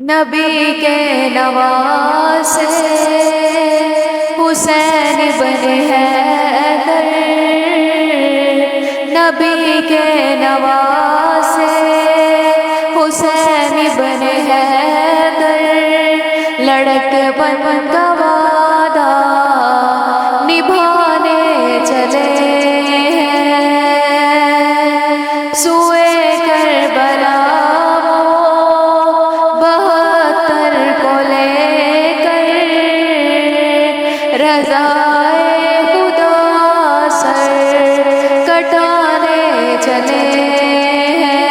نبی کے نواسے حسین بن حیدر، نبی کے نواسے حسین بن حیدر، لڑک بن کا وعدہ نبھانے چلے ہیں، سوئے کربلا رضائے خدا سر کٹانے چلے ہیں،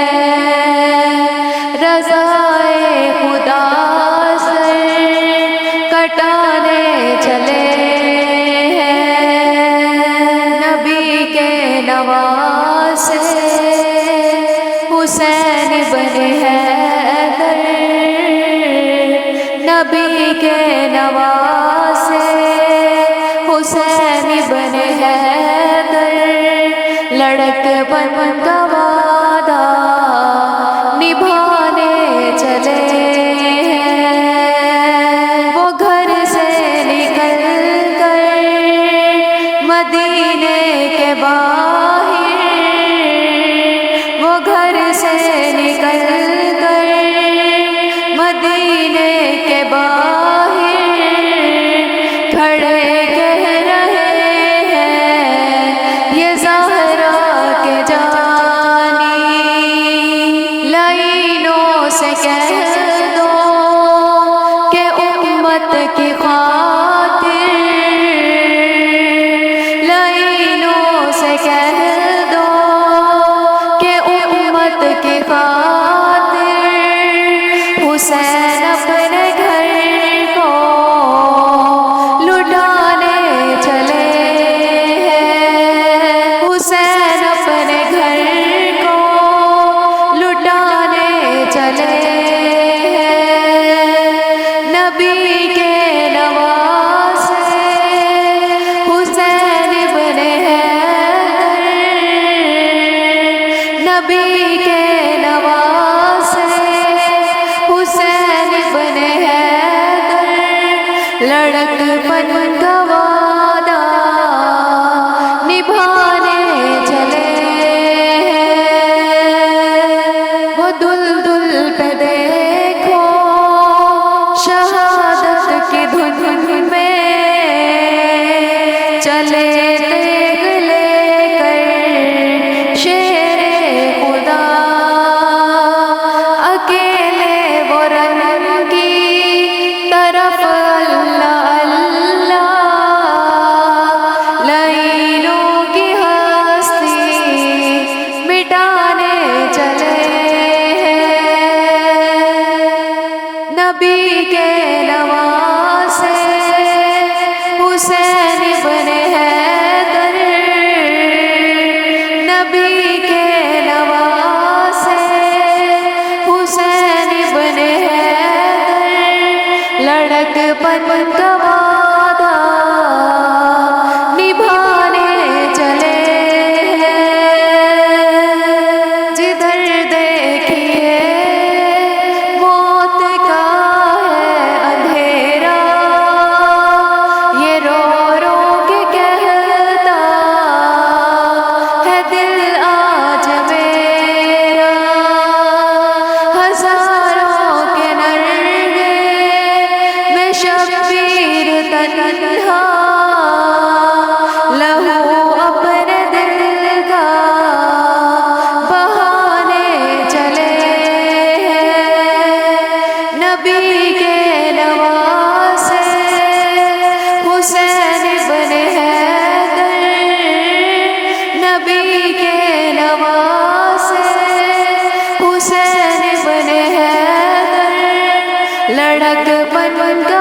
رضائے خدا سر کٹانے چلے ہیں، نبی کے نواسے حسین بن حیدر، نبی کے نواسے حسین بن حیدر، لڑک بن کا وعدہ نبھانے چلے ہیں، وہ گھر سے نکل کر مدینے کے باہر، وہ گھر سے نکل کر مدینے کے باہر کھڑے کی خاطر، لعینوں سے کہہ دو کہ امت کی خاطر حسین اپنے گھر کو لٹانے چلے ہیں، حسین اپنے گھر کو لٹانے چلے ہیں، نبی کے نبی کے نواسے حسین بن حیدر، لڑک بن کا وعدہ نبھانے چلے ہیں، وہ دل پہ دیکھو شہادت کی دھن میں چلے نبی کے نواسے حسین بن حیدر، نبی کے نواسے حسین بن حیدر، لڑک بن کا وعدہ نبھانے چلے ہیں، جدھر دیکھیے شبیر تنہا لہو اپنے دل کا بہانے چلے ہیں، نبی کے نواسے حسین بن حیدر، نبی کے نواسے حسین بن حیدر، لڑک بن کا